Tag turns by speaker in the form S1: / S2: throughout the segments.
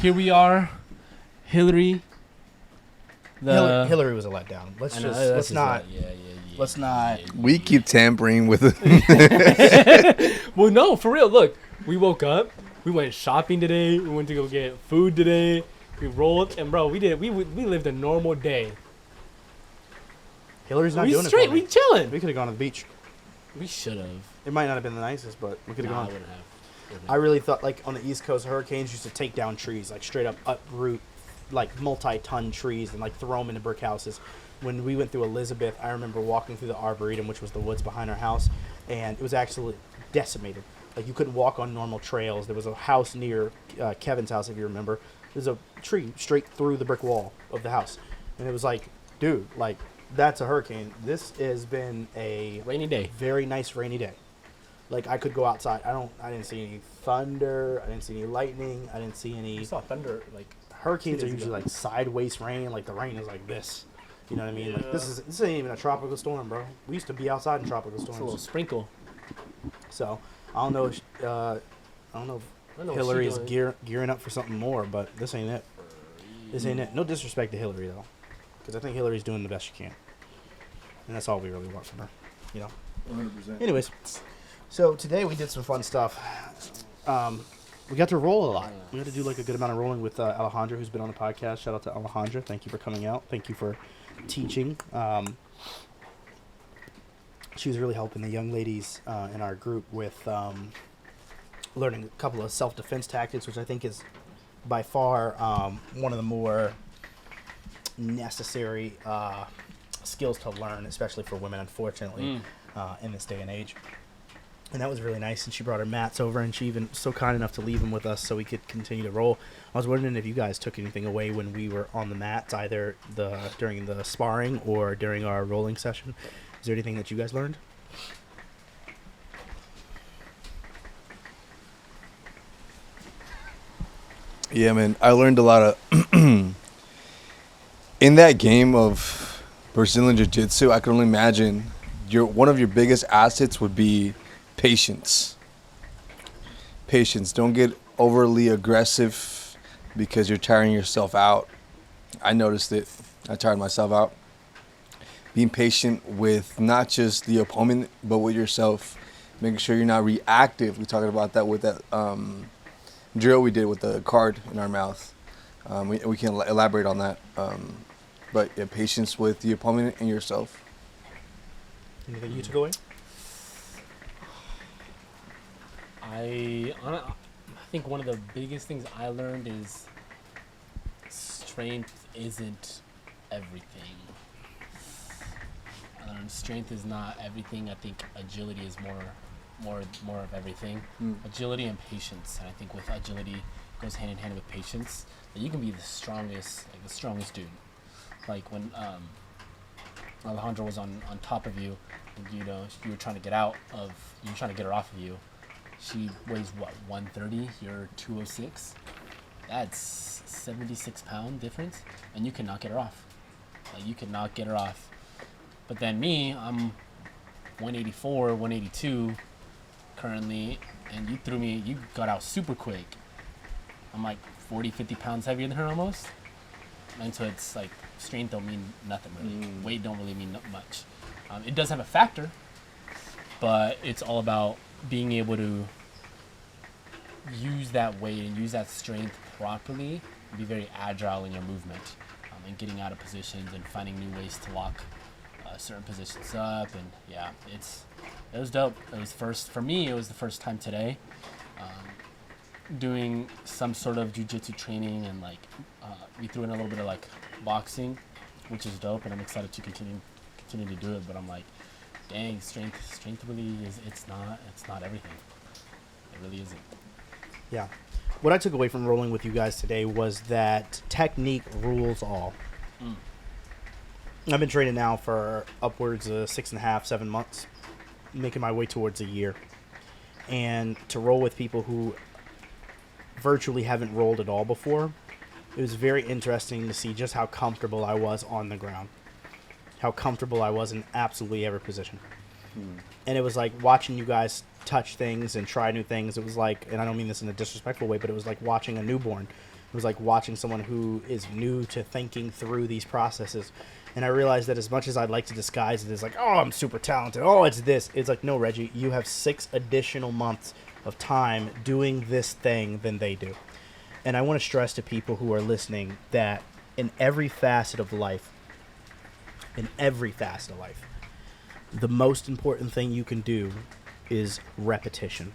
S1: here we are, Hillary.
S2: Hillary was a letdown. Let's not.
S3: We keep tampering with it.
S1: Well, no, for real. Look, we woke up. We went shopping today. We went to go get food today. We rolled, and bro, we lived a normal day.
S2: Hillary's not
S1: We
S2: doing
S1: straight.
S2: it for me.
S1: We chilling.
S2: We could have gone to the beach.
S1: We should have.
S2: It might not have been the nicest, but we could have
S1: Nah, I
S2: gone.
S1: wouldn't have.
S2: I really thought, like, on the East Coast, hurricanes used to take down trees, like, straight up uproot, like, multi-ton trees and, like, throw them into brick houses. When we went through Elizabeth, I remember walking through the Arboretum, which was the woods behind our house, and it was actually decimated. Like, you couldn't walk on normal trails. There was a house near Kevin's house, if you remember. There's a tree straight through the brick wall of the house. And it was like, dude, like, that's a hurricane. This has been a
S1: Rainy day.
S2: very nice rainy day. Like, I could go outside. I didn't see any thunder. I didn't see any lightning. I didn't see any.
S1: We saw thunder like
S2: Hurricanes are
S1: 2 days
S2: usually
S1: ago.
S2: like sideways rain. Like, the rain is like this. You know what I mean? Like,
S1: Yeah.
S2: this ain't even a tropical storm, bro. We used to be outside in tropical
S1: It's a little
S2: storms.
S1: sprinkle.
S2: So I don't know. If
S1: I don't know what
S2: Hillary
S1: she's
S2: is
S1: doing.
S2: gearing up for something more, but this ain't it. This ain't it. No disrespect to Hillary though, because I think Hillary's doing the best she can, and that's all we really want from her. You know.
S3: 100%.
S2: Anyways, so today we did some fun stuff. We got to roll a lot. We got to do like a good amount of rolling with Alejandra, who's been on the podcast. Shout out to Alejandra. Thank you for coming out. Thank you for teaching. She was really helping the young ladies in our group with learning a couple of self-defense tactics, which I think is by far one of the more necessary skills to learn, especially for women, unfortunately, in this day and age. And that was really nice. And she brought her mats over, and she even was so kind enough to leave them with us so we could continue to roll. I was wondering if you guys took anything away when we were on the mats, either during the sparring or during our rolling session. Is there anything that you guys learned?
S3: Yeah, man. I learned a lot of in that game of Brazilian Jiu Jitsu. I can only imagine one of your biggest assets would be patience. Patience. Don't get overly aggressive because you're tiring yourself out. I noticed it. I tired myself out. Being patient with not just the opponent, but with yourself. Making sure you're not reactive. We talked about that with that drill we did with the card in our mouth. We can elaborate on that. But yeah, patience with the opponent and yourself.
S2: Anything you took away?
S1: I think one of the biggest things I learned is strength isn't everything. Strength is not everything. I think agility is more of everything. Agility and patience. And I think with agility goes hand in hand with patience. That you can be the strongest dude. Like when Alejandro was on top of you, and, you know, you were trying to get her off of you. She weighs what, 130? You're 206. That's 76-pound difference, and you cannot get her off. Like, you cannot get her off. But then me, I'm 184, 182 currently, and you got out super quick. I'm like 40, 50 pounds heavier than her almost. And so it's like strength don't mean nothing really. Weight don't really mean much. It does have a factor, but it's all about being able to use that weight and use that strength properly and be very agile in your movement and getting out of positions and finding new ways to lock certain positions up. And yeah, it was dope. It was for me, it was the first time today doing some sort of jiu-jitsu training, and like we threw in a little bit of like boxing, which is dope, and I'm excited to continue to do it. But I'm like, dang, strength really is, it's not everything. It really isn't.
S2: Yeah. What I took away from rolling with you guys today was that technique rules all. I've been training now for upwards of 6.5, 7 months, making my way towards a year. And to roll with people who virtually haven't rolled at all before, it was very interesting to see just how comfortable I was on the ground. How comfortable I was in absolutely every position. And it was like watching you guys touch things and try new things. It was like, and I don't mean this in a disrespectful way, but it was like watching a newborn It was like watching someone who is new to thinking through these processes. And I realized that as much as I'd like to disguise it as like, oh, I'm super talented, oh, it's this. It's like, no, Reggie, you have 6 additional months of time doing this thing than they do. And I want to stress to people who are listening that in every facet of life, the most important thing you can do is repetition.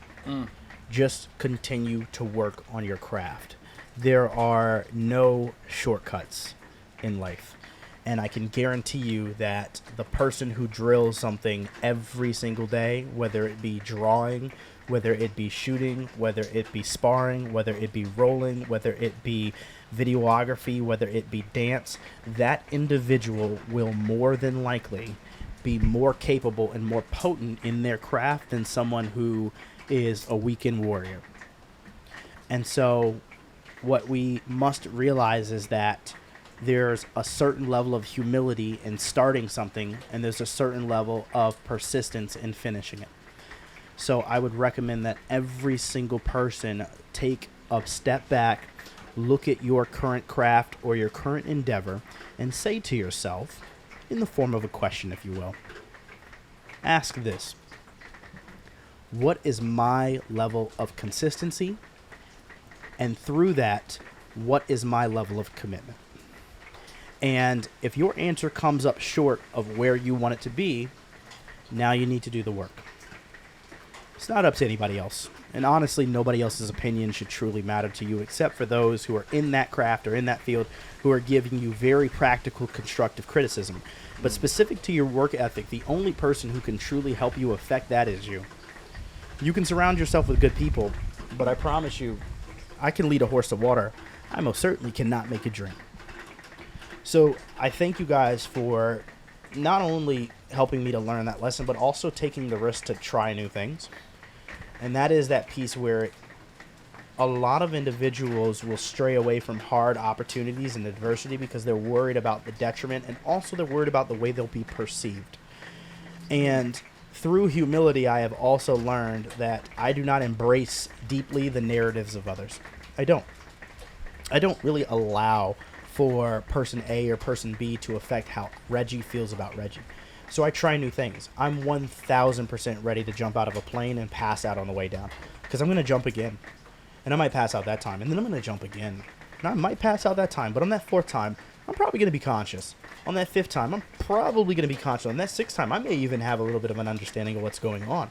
S2: Just continue to work on your craft. There are no shortcuts in life. And I can guarantee you that the person who drills something every single day, whether it be drawing, whether it be shooting, whether it be sparring, whether it be rolling, whether it be videography, whether it be dance, that individual will more than likely be more capable and more potent in their craft than someone who is a weekend warrior. And so what we must realize is that there's a certain level of humility in starting something, and there's a certain level of persistence in finishing it. So I would recommend that every single person take a step back, look at your current craft or your current endeavor, and say to yourself, in the form of a question, if you will, ask this: what is my level of consistency? And through that, what is my level of commitment? And if your answer comes up short of where you want it to be, now you need to do the work. It's not up to anybody else. And honestly, nobody else's opinion should truly matter to you except for those who are in that craft or in that field who are giving you very practical, constructive criticism. But specific to your work ethic, the only person who can truly help you affect that is you. You can surround yourself with good people, but I promise you, I can lead a horse to water. I most certainly cannot make it drink. So I thank you guys for not only helping me to learn that lesson, but also taking the risk to try new things. And that is that piece where a lot of individuals will stray away from hard opportunities and adversity because they're worried about the detriment, and also they're worried about the way they'll be perceived. And through humility, I have also learned that I do not embrace deeply the narratives of others. I don't really allow for person A or person B to affect how Reggie feels about Reggie. So I try new things. I'm 1,000% ready to jump out of a plane and pass out on the way down, because I'm going to jump again. And I might pass out that time, and then I'm going to jump again. And I might pass out that time, but on that 4th time, I'm probably going to be conscious. On that 5th time, I'm probably going to be conscious. On that 6th time, I may even have a little bit of an understanding of what's going on.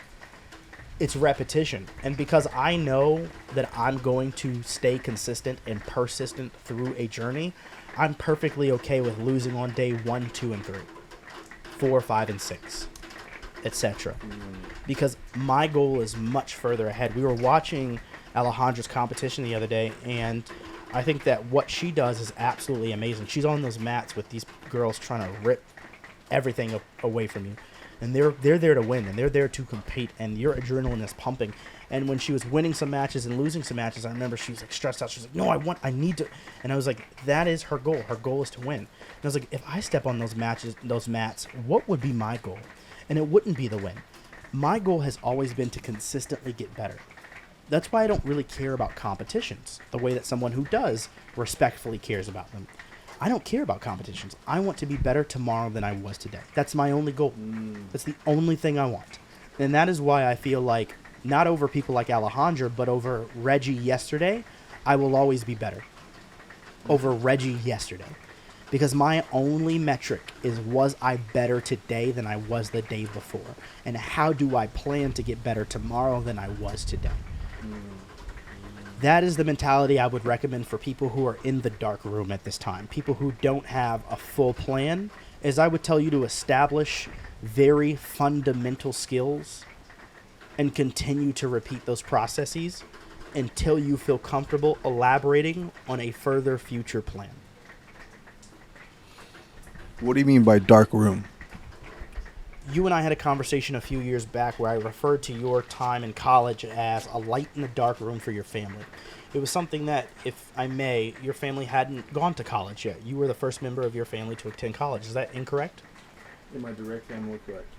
S2: It's repetition. And because I know that I'm going to stay consistent and persistent through a journey, I'm perfectly okay with losing on day 1, 2, and 3, 4, 5, and 6, etc. Because my goal is much further ahead. We were watching Alejandra's competition the other day, and I think that what she does is absolutely amazing. She's on those mats with these girls trying to rip everything away from you. And they're there to win, and they're there to compete, and your adrenaline is pumping. And when she was winning some matches and losing some matches, I remember she was like stressed out. She's like, no, I need to. And I was like, that is her goal. Her goal is to win. And I was like, if I step on those mats, what would be my goal? And it wouldn't be the win. My goal has always been to consistently get better. That's why I don't really care about competitions the way that someone who does respectfully cares about them. I don't care about competitions. I want to be better tomorrow than I was today. That's my only goal. That's the only thing I want. And that is why I feel like, not over people like Alejandra, but over Reggie yesterday, I will always be better. Over Reggie yesterday. Because my only metric is, was I better today than I was the day before? And how do I plan to get better tomorrow than I was today? That is the mentality I would recommend for people who are in the dark room at this time. People who don't have a full plan, is I would tell you to establish very fundamental skills and continue to repeat those processes until you feel comfortable elaborating on a further future plan.
S3: What do you mean by dark room?
S2: You and I had a conversation a few years back where I referred to your time in college as a light in the dark room for your family. It was something that, if I may, your family hadn't gone to college yet. You were the first member of your family to attend college. Is that incorrect?
S3: In my direct family, correct.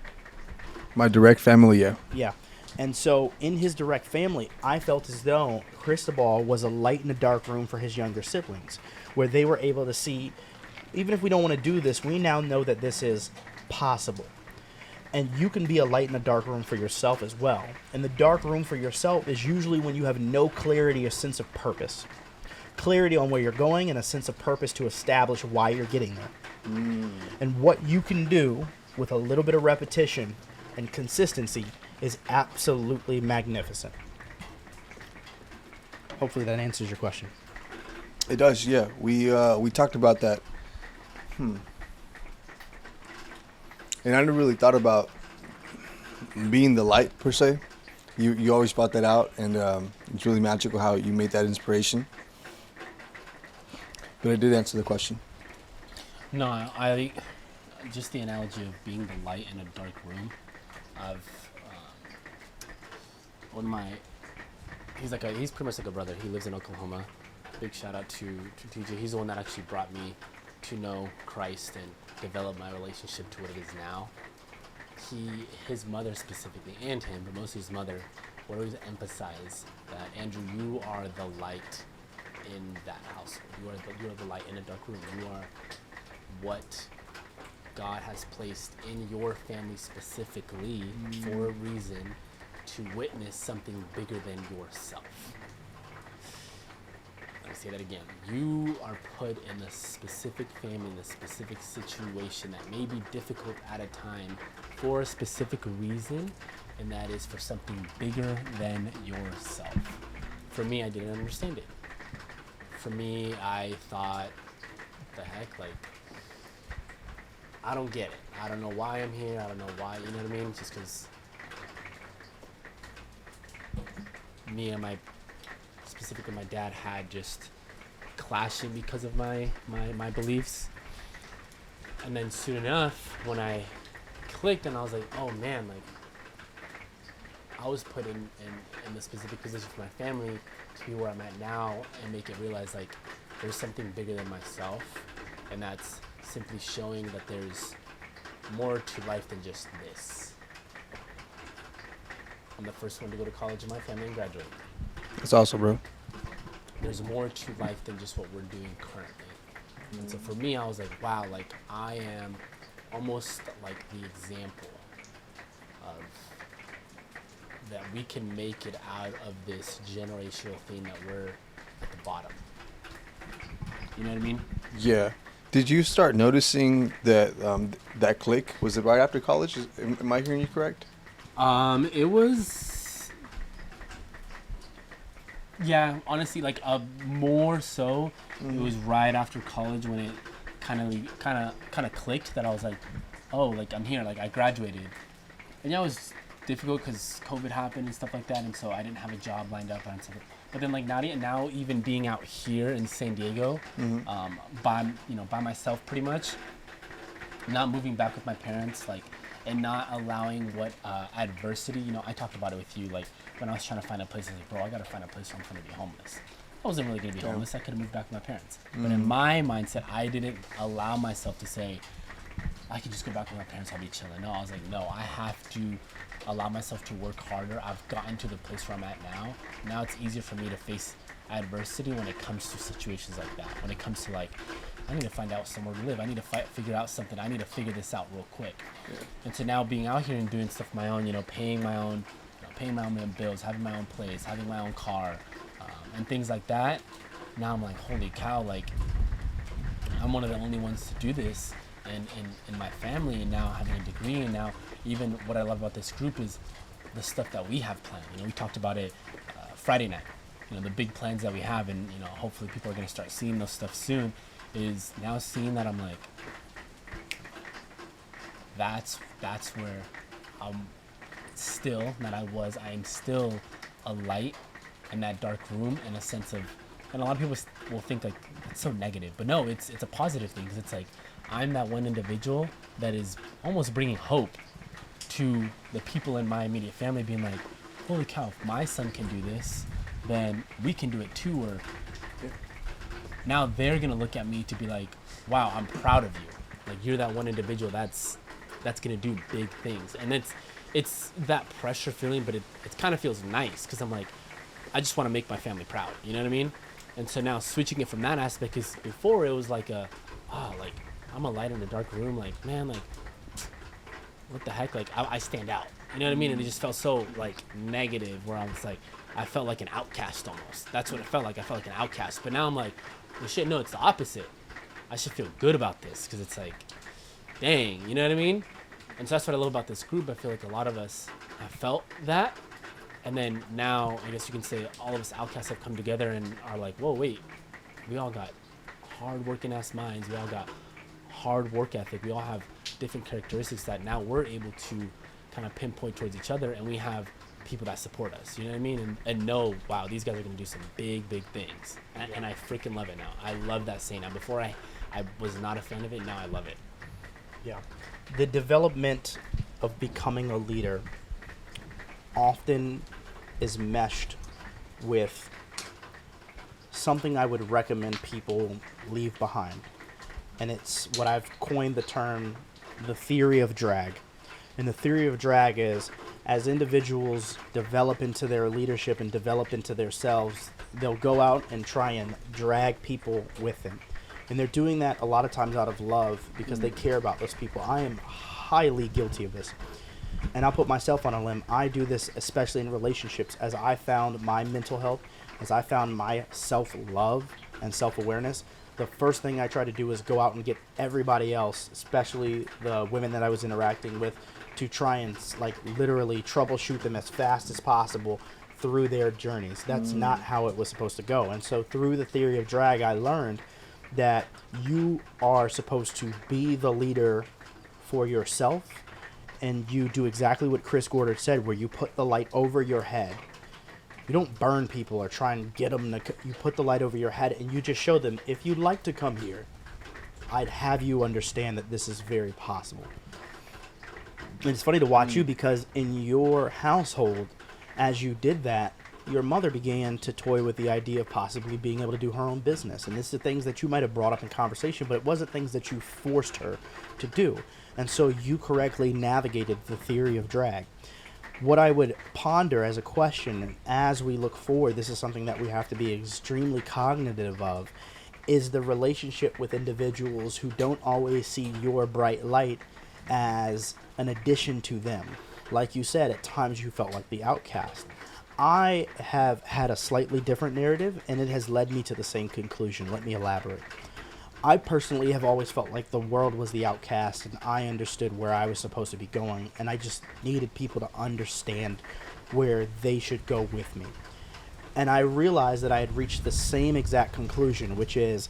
S3: My direct family, yeah.
S2: Yeah. And so in his direct family, I felt as though Cristobal was a light in a dark room for his younger siblings, where they were able to see, even if we don't want to do this, we now know that this is possible. And you can be a light in a dark room for yourself as well. And the dark room for yourself is usually when you have no clarity or sense of purpose. Clarity on where you're going and a sense of purpose to establish why you're getting there. And what you can do with a little bit of repetition and consistency is absolutely magnificent. Hopefully that answers your question.
S3: It does, yeah. We talked about that. And I never really thought about being the light per se. You always brought that out, and it's really magical how you made that inspiration. But it did answer the question.
S1: No, I just the analogy of being the light in a dark room. I've one of my he's pretty much like a brother. He lives in Oklahoma. Big shout out to TJ. He's the one that actually brought me to know Christ and develop my relationship to what it is now. His mother specifically, and him, but mostly his mother, would always emphasize that, Andrew, you are the light in that household. You are the light in a dark room. You are what God has placed in your family specifically for a reason, to witness something bigger than yourself. Let me say that again. You are put in a specific family, in a specific situation that may be difficult at a time for a specific reason, and that is for something bigger than yourself. For me, I didn't understand it. For me, I thought, what the heck, like, I don't get it. I don't know why I'm here. I don't know why, you know what I mean? Just because me and specifically my dad had just clashing because of my beliefs. And then soon enough, when I clicked and I was like, oh man, like, I was put in the specific position for my family to be where I'm at now, and make it realize, like, there's something bigger than myself, and that's simply showing that there's more to life than just this. I'm the first one to go to college in my family and graduate.
S3: That's awesome, bro.
S1: There's more to life than just what we're doing currently. And so for me, I was like, wow, like, I am almost like the example of that we can make it out of this generational thing that we're at the bottom. You know what I mean?
S3: Yeah. Did you start noticing that that click? Was it right after college? Am I hearing you correct?
S1: It was, yeah, honestly, like, more so, it was right after college when it kind of clicked that I was like, oh, like, I'm here, like, I graduated. And yeah, it was difficult because COVID happened and stuff like that, and so I didn't have a job lined up and stuff. But then, like, now even being out here in San Diego, by myself pretty much, not moving back with my parents, like, and not allowing what adversity, I talked about it with you, like, when I was trying to find a place, I was like, bro, I gotta find a place where I'm gonna be homeless. I wasn't really gonna be homeless. I could have moved back with my parents. But in my mindset, I didn't allow myself to say, I could just go back with my parents, I'll be chilling. No, I was like, no, I have to allow myself to work harder. I've gotten to the place where I'm at now. Now it's easier for me to face adversity when it comes to situations like that. When it comes to, like, I need to find out somewhere to live. I need to figure out something. I need to figure this out real quick. Yeah. And so now being out here and doing stuff my own, paying my own bills, having my own place, having my own car, and things like that. Now I'm like, holy cow, like, I'm one of the only ones to do this in my family, and now having a degree, and now even what I love about this group is the stuff that we have planned. We talked about it Friday night. The big plans that we have, and hopefully people are going to start seeing those stuff soon. Is now seeing that I'm like, that's where I'm still, I am still a light in that dark room, in a sense of, and a lot of people will think, like, it's so negative, but no, it's a positive thing, because it's like, I'm that one individual that is almost bringing hope to the people in my immediate family, being like, holy cow, if my son can do this, then we can do it too. Or now they're gonna look at me to be like, wow, I'm proud of you. Like, you're that one individual that's gonna do big things. And it's that pressure feeling, but it kind of feels nice because I'm like, I just want to make my family proud. You know what I mean? And so now switching it from that aspect, because before it was like like I'm a light in a dark room. Like, man, like what the heck? Like I stand out. You know what I mean? And it just felt so like negative, where I was like, I felt like an outcast almost. That's what it felt like. I felt like an outcast. But now I'm like, well, shit, no, it's the opposite. I should feel good about this because it's like, dang, you know what I mean? And so that's what I love about this group. I feel like a lot of us have felt that. And then now, I guess you can say all of us outcasts have come together and are like, whoa, wait, we all got hard working ass minds. We all got hard work ethic. We all have different characteristics that now we're able to kind of pinpoint towards each other, and we have people that support us, you know what I mean? And know, wow, these guys are going to do some big things. And I freaking love it now. I love that saying. Now, before I was not a fan of it. Now I love it.
S2: Yeah. The development of becoming a leader often is meshed with something I would recommend people leave behind. And it's what I've coined the term, the theory of drag. And the theory of drag is, as individuals develop into their leadership and develop into themselves, they'll go out and try and drag people with them. And they're doing that a lot of times out of love because they care about those people. I am highly guilty of this. And I'll put myself on a limb. I do this especially in relationships. As I found my mental health, as I found my self-love and self-awareness, the first thing I try to do is go out and get everybody else, especially the women that I was interacting with, to try and like literally troubleshoot them as fast as possible through their journeys. That's not how it was supposed to go. And so through the theory of drag, I learned that you are supposed to be the leader for yourself, and you do exactly what Chris Gordon said, where you put the light over your head. You don't burn people or try and get them to... You put the light over your head and you just show them, if you'd like to come here, I'd have you understand that this is very possible. And it's funny to watch you because in your household, as you did that, your mother began to toy with the idea of possibly being able to do her own business. And this is things that you might have brought up in conversation, but it wasn't things that you forced her to do. And so you correctly navigated the theory of drag. What I would ponder as a question as we look forward, this is something that we have to be extremely cognitive of, is the relationship with individuals who don't always see your bright light as an addition to them. Like you said, at times you felt like the outcast. I have had a slightly different narrative, and it has led me to the same conclusion. Let me elaborate. I personally have always felt like the world was the outcast, and I understood where I was supposed to be going, and I just needed people to understand where they should go with me. And I realized that I had reached the same exact conclusion, which is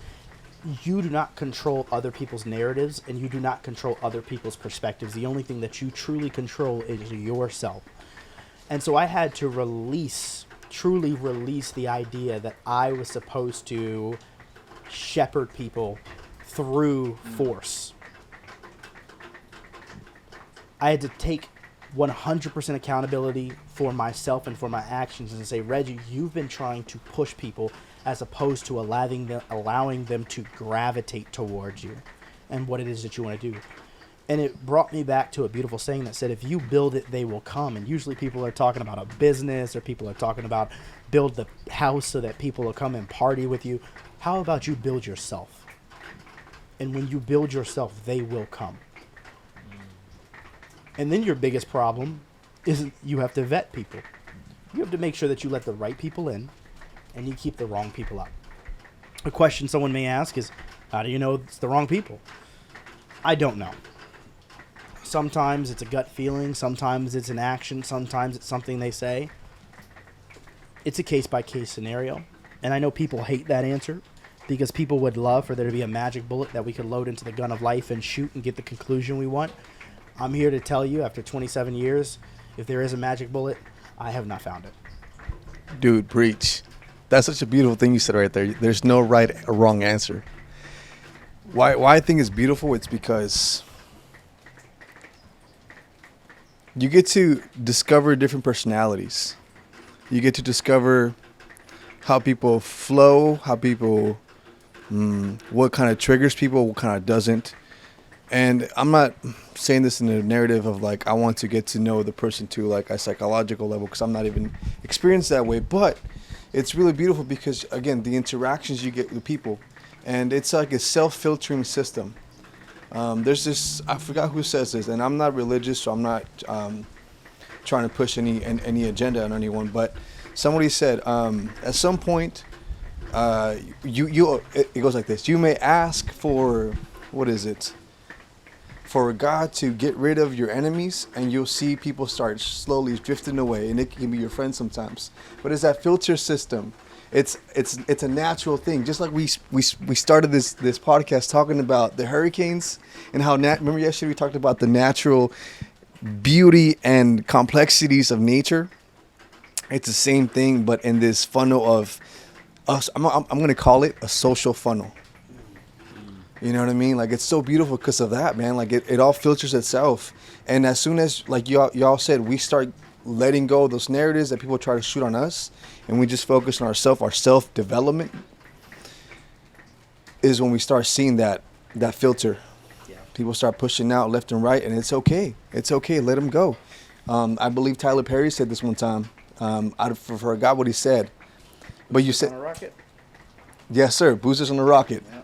S2: you do not control other people's narratives, and you do not control other people's perspectives. The only thing that you truly control is yourself. And so I had to truly release the idea that I was supposed to shepherd people through force. I had to take 100% accountability for myself and for my actions and say, Reggie, you've been trying to push people as opposed to allowing them to gravitate towards you and what it is that you want to do. And it brought me back to a beautiful saying that said, if you build it, they will come. And usually people are talking about a business, or people are talking about build the house so that people will come and party with you. How about you build yourself? And when you build yourself, they will come. And then your biggest problem is you have to vet people. You have to make sure that you let the right people in and you keep the wrong people out. A question someone may ask is, how do you know it's the wrong people? I don't know. Sometimes it's a gut feeling. Sometimes it's an action. Sometimes it's something they say. It's a case-by-case scenario. And I know people hate that answer because people would love for there to be a magic bullet that we could load into the gun of life and shoot and get the conclusion we want. I'm here to tell you, after 27 years, if there is a magic bullet, I have not found it.
S3: Dude, preach. That's such a beautiful thing you said right there. There's no right or wrong answer. Why I think it's beautiful, it's because you get to discover different personalities. You get to discover how people flow, how people, what kind of triggers people, what kind of doesn't. And I'm not saying this in a narrative of like I want to get to know the person to like a psychological level, because I'm not even experienced that way. But it's really beautiful because, again, the interactions you get with people, and it's like a self-filtering system. There's this, I forgot who says this, and I'm not religious, so I'm not trying to push any agenda on anyone. But somebody said at some point, it goes like this: you may ask for, what is it? For God to get rid of your enemies, and you'll see people start slowly drifting away, and it can be your friend sometimes. But it's that filter system. It's a natural thing. Just like we started this podcast talking about the hurricanes and how remember yesterday we talked about the natural beauty and complexities of nature. It's the same thing, but in this funnel of us. I'm going to call it a social funnel. You know what I mean? Like, it's so beautiful because of that, man. Like, it all filters itself. And as soon as, like y'all said, we start letting go of those narratives that people try to shoot on us, and we just focus on our self-development, is when we start seeing that filter. Yeah. People start pushing out left and right, and it's okay. It's okay. Let them go. I believe Tyler Perry said this one time. I forgot what he said. But you said, on a rocket? Yes, sir. Boosters on a rocket. Yeah.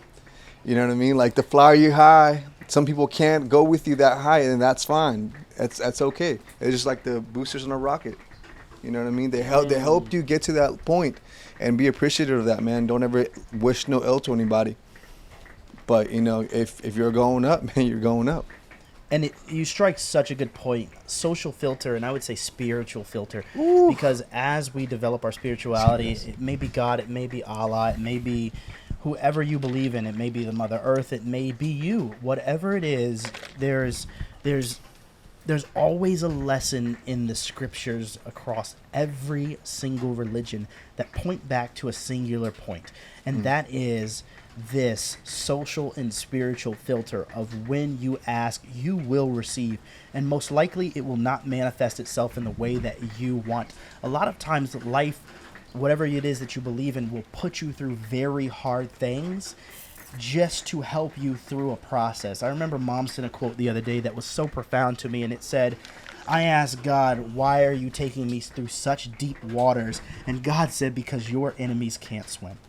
S3: You know what I mean? Like, to fly you high, some people can't go with you that high, and that's fine. That's okay. It's just like the boosters on a rocket. You know what I mean? They helped you get to that point, and be appreciative of that, man. Don't ever wish no ill to anybody. But, you know, if you're going up, man, you're going up.
S2: And you strike such a good point. Social filter, and I would say spiritual filter. Ooh. Because as we develop our spirituality, it may be God, it may be Allah, it may be whoever you believe in, it may be the Mother Earth, it may be you. Whatever it is, there's always a lesson in the scriptures across every single religion that point back to a singular point. And that is this social and spiritual filter of when you ask, you will receive. And most likely it will not manifest itself in the way that you want. A lot of times life, whatever it is that you believe in, will put you through very hard things just to help you through a process. I remember Mom sent a quote the other day that was so profound to me, and it said, I asked God, why are you taking me through such deep waters? And God said, because your enemies can't swim.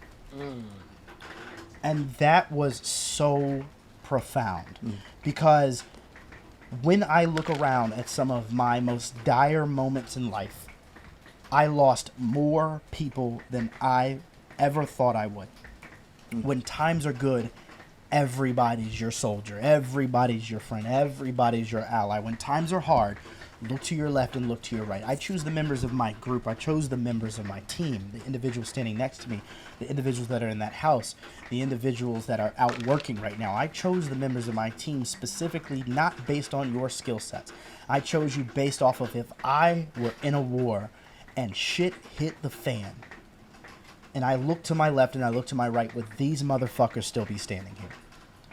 S2: And that was so profound, because when I look around at some of my most dire moments in life, I lost more people than I ever thought I would. When times are good, everybody's your soldier, everybody's your friend, everybody's your ally. When times are hard, look to your left and look to your right. I choose the members of my group. I chose the members of my team, the individuals standing next to me, the individuals that are in that house, the individuals that are out working right now. I chose the members of my team specifically not based on your skill sets. I chose you based off of if I were in a war and shit hit the fan, and I look to my left and I look to my right, would these motherfuckers still be standing here?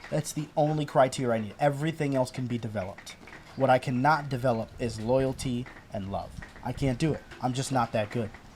S2: That's the only criteria I need. Everything else can be developed. What I cannot develop is loyalty and love. I can't do it. I'm just not that good.